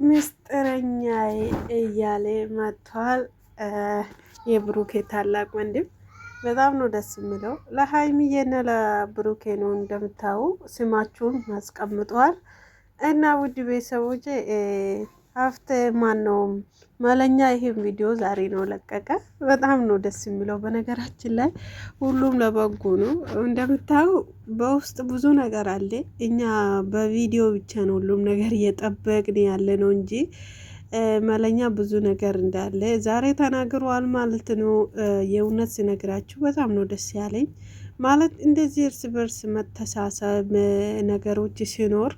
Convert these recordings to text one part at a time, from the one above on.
ምስጢረኛዬ እያለ መጥቷል። የብሩኬ ታላቅ ወንድም በጣም ነው ደስ የሚለው። ለሀይሚዬና ለብሩኬ ነው እንደምታዩ ስማችሁን አስቀምጠዋል። እና ውድ ቤተሰቦቼ ሀፍተ ማን ነው መለኛ ይሄን ቪዲዮ ዛሬ ነው ለቀቀ። በጣም ነው ደስ የሚለው። በነገራችን ላይ ሁሉም ለበጎ ነው። እንደምታዩ በውስጥ ብዙ ነገር አለ። እኛ በቪዲዮ ብቻ ነው ሁሉም ነገር እየጠበቅን ያለ ነው እንጂ መለኛ ብዙ ነገር እንዳለ ዛሬ ተናግሯል ማለት ነው። የእውነት ስነግራችሁ በጣም ነው ደስ ያለኝ። ማለት እንደዚህ እርስ በርስ መተሳሰብ ነገሮች ሲኖር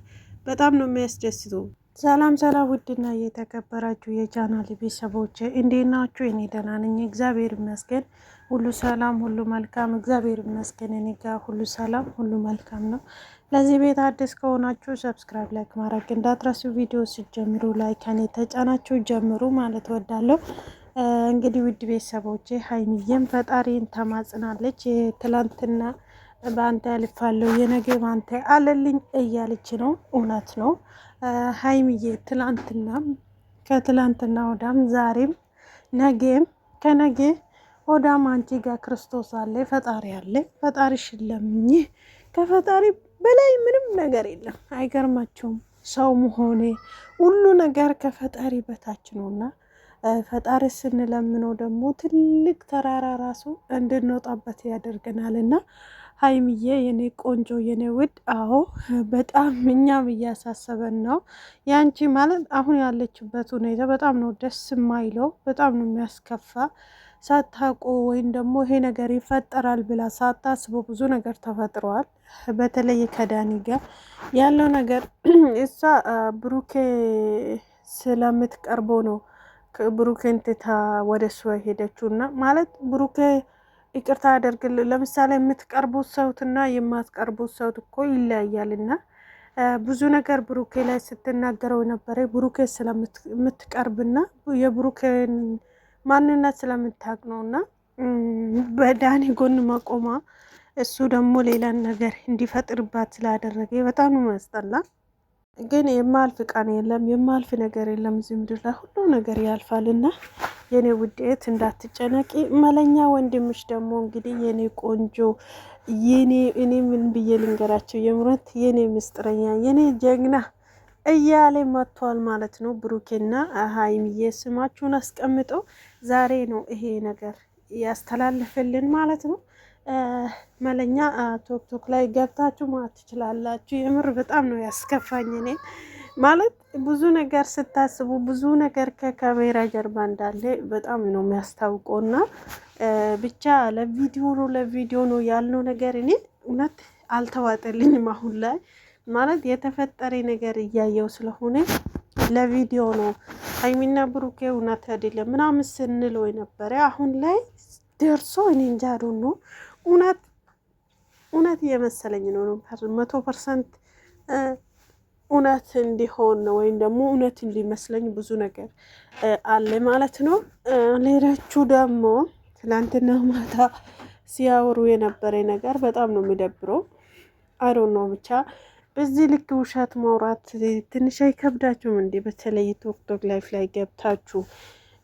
በጣም ነው የሚያስደስተው። ሰላም ሰላም፣ ውድና እየተከበራችሁ የቻናል ቤተሰቦች እንዴት ናችሁ? እኔ ደህና ነኝ፣ እግዚአብሔር ይመስገን። ሁሉ ሰላም፣ ሁሉ መልካም፣ እግዚአብሔር ይመስገን። እኔ ጋር ሁሉ ሰላም፣ ሁሉ መልካም ነው። ለዚህ ቤት አዲስ ከሆናችሁ ሰብስክራይብ፣ ላይክ ማድረግ እንዳትረሱ። ቪዲዮ ሲጀምሩ ላይክ ከኔ ተጫናችሁ ጀምሩ ማለት ወዳለሁ። እንግዲህ ውድ ቤተሰቦቼ ሀይሚዬም ፈጣሪን ተማጽናለች። ትላንትና በአንተ ያልፋለሁ የነገ ባንተ አለልኝ እያለች ነው። እውነት ነው ሀይሚዬ። ትላንትናም ከትላንትና ወዳም ዛሬም ነገም ከነገ ወዳም አንቺ ጋር ክርስቶስ አለ፣ ፈጣሪ አለ። ፈጣሪሽን ለምኝ። ከፈጣሪ በላይ ምንም ነገር የለም። አይገርማችሁም? ሰው መሆኔ ሁሉ ነገር ከፈጣሪ በታች ነውና ፈጣሪ ስንለምነው ደግሞ ትልቅ ተራራ ራሱ እንድንወጣበት ያደርገናልና ሀይሚዬ የኔ ቆንጆ የኔ ውድ፣ አዎ በጣም እኛም እያሳሰበን ነው። ያንቺ ማለት አሁን ያለችበት ሁኔታ በጣም ነው ደስ የማይለው፣ በጣም ነው የሚያስከፋ። ሳታውቁ ወይም ደግሞ ይሄ ነገር ይፈጠራል ብላ ሳታስበው ብዙ ነገር ተፈጥረዋል። በተለይ ከዳኒ ጋር ያለው ነገር እሷ ብሩኬ ስለምትቀርበው ነው ብሩኬን ትታ ወደ እሷ ሄደችው እና ማለት ብሩኬ ይቅርታ ያደርግል። ለምሳሌ የምትቀርቡት ሰውትና የማትቀርቡት ሰውት እኮ ይለያያልና ብዙ ነገር ብሩኬ ላይ ስትናገረው ነበረ። ብሩኬ ስለምትቀርብና የብሩኬን ማንነት ስለምታውቅ ነውና በዳኒ ጎን መቆማ እሱ ደግሞ ሌላን ነገር እንዲፈጥርባት ስላደረገ በጣም ነው ያስጠላ። ግን የማልፍ ቀን የለም፣ የማልፍ ነገር የለም። እዚህ ምድር ላይ ሁሉ ነገር ያልፋልና የኔ ውዴት እንዳትጨነቂ። መለኛ ወንድምሽ ደግሞ እንግዲህ የኔ ቆንጆ የኔ እኔ ምን ብዬ ልንገራቸው፣ የምረት የኔ ምስጥረኛ የኔ ጀግና እያለ መጥቷል ማለት ነው። ብሩኬና ሀይሚዬ ስማችሁን አስቀምጦ ዛሬ ነው ይሄ ነገር ያስተላለፍልን ማለት ነው። መለኛ ቶክቶክ ላይ ገብታችሁ ማለት ትችላላችሁ። የምር በጣም ነው ያስከፋኝ። እኔ ማለት ብዙ ነገር ስታስቡ ብዙ ነገር ከካሜራ ጀርባ እንዳለ በጣም ነው የሚያስታውቀው። እና ብቻ ለቪዲዮ ነው ያልነው ነገር እኔ እውነት አልተዋጠልኝም። አሁን ላይ ማለት የተፈጠረ ነገር እያየው ስለሆነ ለቪዲዮ ነው ሀይሚና ብሩኬ እውነት አይደለም ምናምን ስንለው የነበረ አሁን ላይ ደርሶ እኔ እንጃ ነው እውነት እየመሰለኝ ነው 100% እውነት እንዲሆን ነው ወይም ደግሞ እውነት እንዲመስለኝ ብዙ ነገር አለ ማለት ነው። ሌሎቹ ደግሞ ትናንትና ማታ ሲያወሩ የነበረ ነገር በጣም ነው የሚደብረው። አይ ነው ብቻ በዚህ ልክ ውሸት ማውራት ትንሽ አይከብዳችሁም እንዴ? በተለይ ቲክቶክ ላይፍ ላይ ገብታችሁ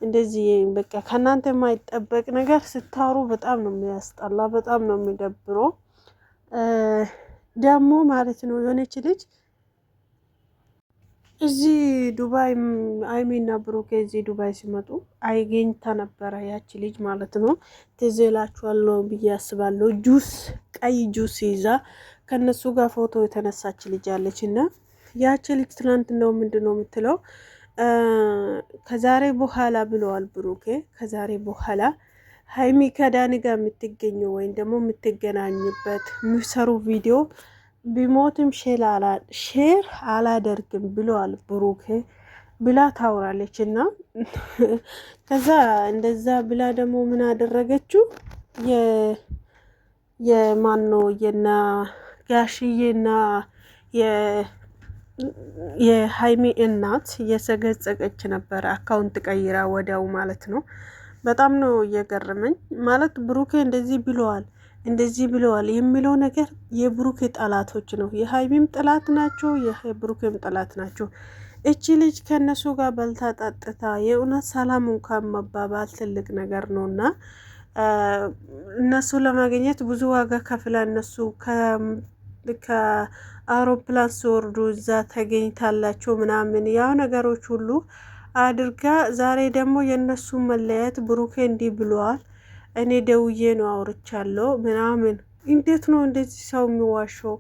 እንደዚህ በቃ ከእናንተ የማይጠበቅ ነገር ስታወሩ በጣም ነው የሚያስጠላ፣ በጣም ነው የሚደብረው። ደግሞ ማለት ነው የሆነች ልጅ እዚህ ዱባይ ሀይሚና ብሩኬ እዚህ ዱባይ ሲመጡ አይገኝታ ነበረ ያቺ ልጅ ማለት ነው። ትዝ ይላችኋል ብዬ አስባለሁ። ቀይ ጁስ ይዛ ከነሱ ጋር ፎቶ የተነሳች ልጅ አለች እና ያቺ ልጅ ትናንት ነው ምንድን ነው የምትለው ከዛሬ በኋላ ብለዋል ብሩኬ። ከዛሬ በኋላ ሀይሚ ከዳኒ ጋር የምትገኘው ወይም ደግሞ የምትገናኝበት የሚሰሩ ቪዲዮ ቢሞትም ሼር አላደርግም ብለዋል ብሩኬ ብላ ታውራለች። እና ከዛ እንደዛ ብላ ደግሞ ምን አደረገችው? የማኖ የና ጋሽዬና የሀይሚ እናት እየሰገጸቀች ነበረ፣ አካውንት ቀይራ ወዲያው ማለት ነው። በጣም ነው እየገረመኝ ማለት ብሩኬ እንደዚህ ብለዋል የሚለው ነገር የብሩኬ ጠላቶች ነው። የሀይሚም ጠላት ናቸው፣ የብሩኬም ጠላት ናቸው። እቺ ልጅ ከነሱ ጋር በልታ ጠጥታ የእውነት ሰላም እንኳን መባባል ትልቅ ነገር ነውና እነሱ ለማግኘት ብዙ ዋጋ ከፍላ እነሱ ከአውሮፕላን ሲወርዱ እዛ ተገኝታላቸው ምናምን ያው ነገሮች ሁሉ አድርጋ ዛሬ ደግሞ የእነሱ መለያየት ብሩኬ እንዲህ ብለዋል፣ እኔ ደውዬ ነው አውርቻለሁ ምናምን። እንዴት ነው እንደዚህ ሰው የሚዋሸው?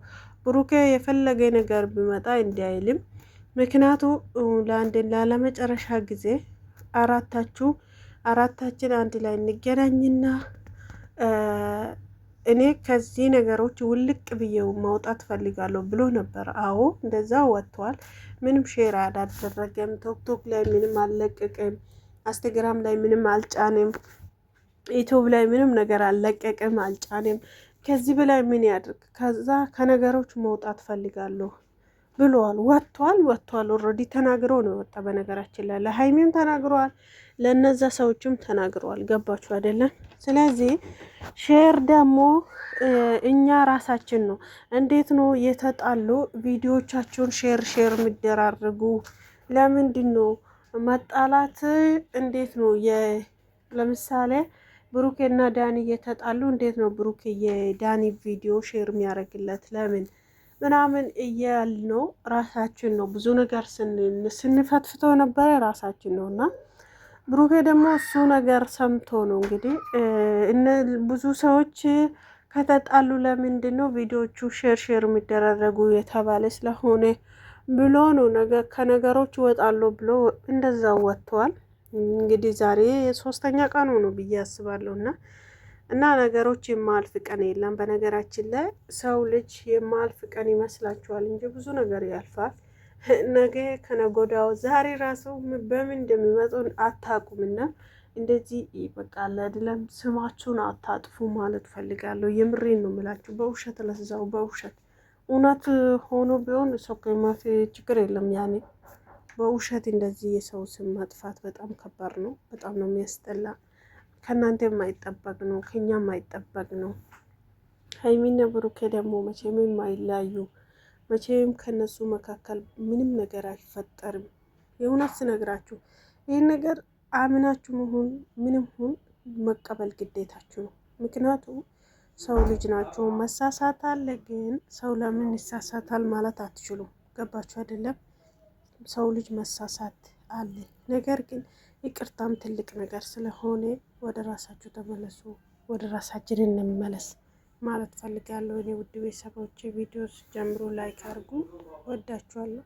ብሩኬ የፈለገ ነገር ቢመጣ እንዲህ አይልም። ምክንያቱ ለአንድ ላለመጨረሻ ጊዜ አራታችን አንድ ላይ እንገናኝና እኔ ከዚህ ነገሮች ውልቅ ብዬው ማውጣት ፈልጋለሁ ብሎ ነበር። አዎ እንደዛ ወጥቷል። ምንም ሼር አላደረገም። ቶክቶክ ላይ ምንም አልለቀቅም። ኢንስታግራም ላይ ምንም አልጫንም። ዩቲዩብ ላይ ምንም ነገር አልለቀቅም፣ አልጫንም። ከዚህ በላይ ምን ያድርግ? ከዛ ከነገሮች መውጣት ፈልጋለሁ ብለዋል። ወጥቷል። ኦልሬዲ ተናግሮ ነው የወጣ። በነገራችን ላይ ለሀይሜም ተናግረዋል፣ ለነዛ ሰዎችም ተናግረዋል። ገባችሁ አይደለም? ስለዚህ ሼር ደግሞ እኛ ራሳችን ነው። እንዴት ነው የተጣሉ ቪዲዮቻቸውን ሼር የሚደራርጉ? ለምንድን ነው መጣላት? እንዴት ነው ለምሳሌ ብሩኬ እና ዳኒ እየተጣሉ እንዴት ነው ብሩኬ የዳኒ ቪዲዮ ሼር የሚያደርግለት? ለምን ምናምን እያል ነው። ራሳችን ነው ብዙ ነገር ስንፈትፍተው ነበረ ራሳችን ነው። እና ብሩኬ ደግሞ እሱ ነገር ሰምቶ ነው እንግዲህ ብዙ ሰዎች ከተጣሉ ለምንድን ነው ቪዲዮቹ ሼር የሚደረጉ የተባለ ስለሆነ ብሎ ነው ከነገሮች ይወጣሉ ብሎ እንደዛው ወጥተዋል። እንግዲህ ዛሬ 3ኛ ቀኑ ነው ብዬ አስባለሁ። እና ነገሮች የማልፍ ቀን የለም። በነገራችን ላይ ሰው ልጅ የማልፍ ቀን ይመስላችኋል እንጂ ብዙ ነገር ያልፋል። ነገ ከነጎዳው ዛሬ ራሱ በምን እንደሚመጡ አታውቁምና እንደዚህ በቃ ለድለም ስማችሁን አታጥፉ ማለት ፈልጋለሁ። የምሬን ነው የምላችሁ። በውሸት ለዛው በውሸት እውነት ሆኖ ቢሆን ሰው ማፊ ችግር የለም። ያኔ በውሸት እንደዚህ የሰው ስም ማጥፋት በጣም ከባድ ነው። በጣም ነው የሚያስጠላ። ከእናንተ የማይጠበቅ ነው፣ ከኛ የማይጠበቅ ነው። ሀይሚና ብሩኬ ደግሞ መቼም የማይለያዩ፣ መቼም ከነሱ መካከል ምንም ነገር አይፈጠርም። የእውነት ስነግራችሁ ይህን ነገር አምናችሁ መሆን ምንም ሁን መቀበል ግዴታችሁ ነው። ምክንያቱም ሰው ልጅ ናቸው። መሳሳት አለ፣ ግን ሰው ለምን ይሳሳታል ማለት አትችሉም። ገባችሁ አይደለም? ሰው ልጅ መሳሳት አለ። ነገር ግን ይቅርታም ትልቅ ነገር ስለሆነ ወደ ራሳችሁ ተመለሱ፣ ወደ ራሳችን እንመለስ ማለት ፈልጋለሁ። እኔ ውድ ቤተሰቦቼ ቪዲዮ ጀምሮ ላይክ አድርጉ። ወዳችኋለሁ።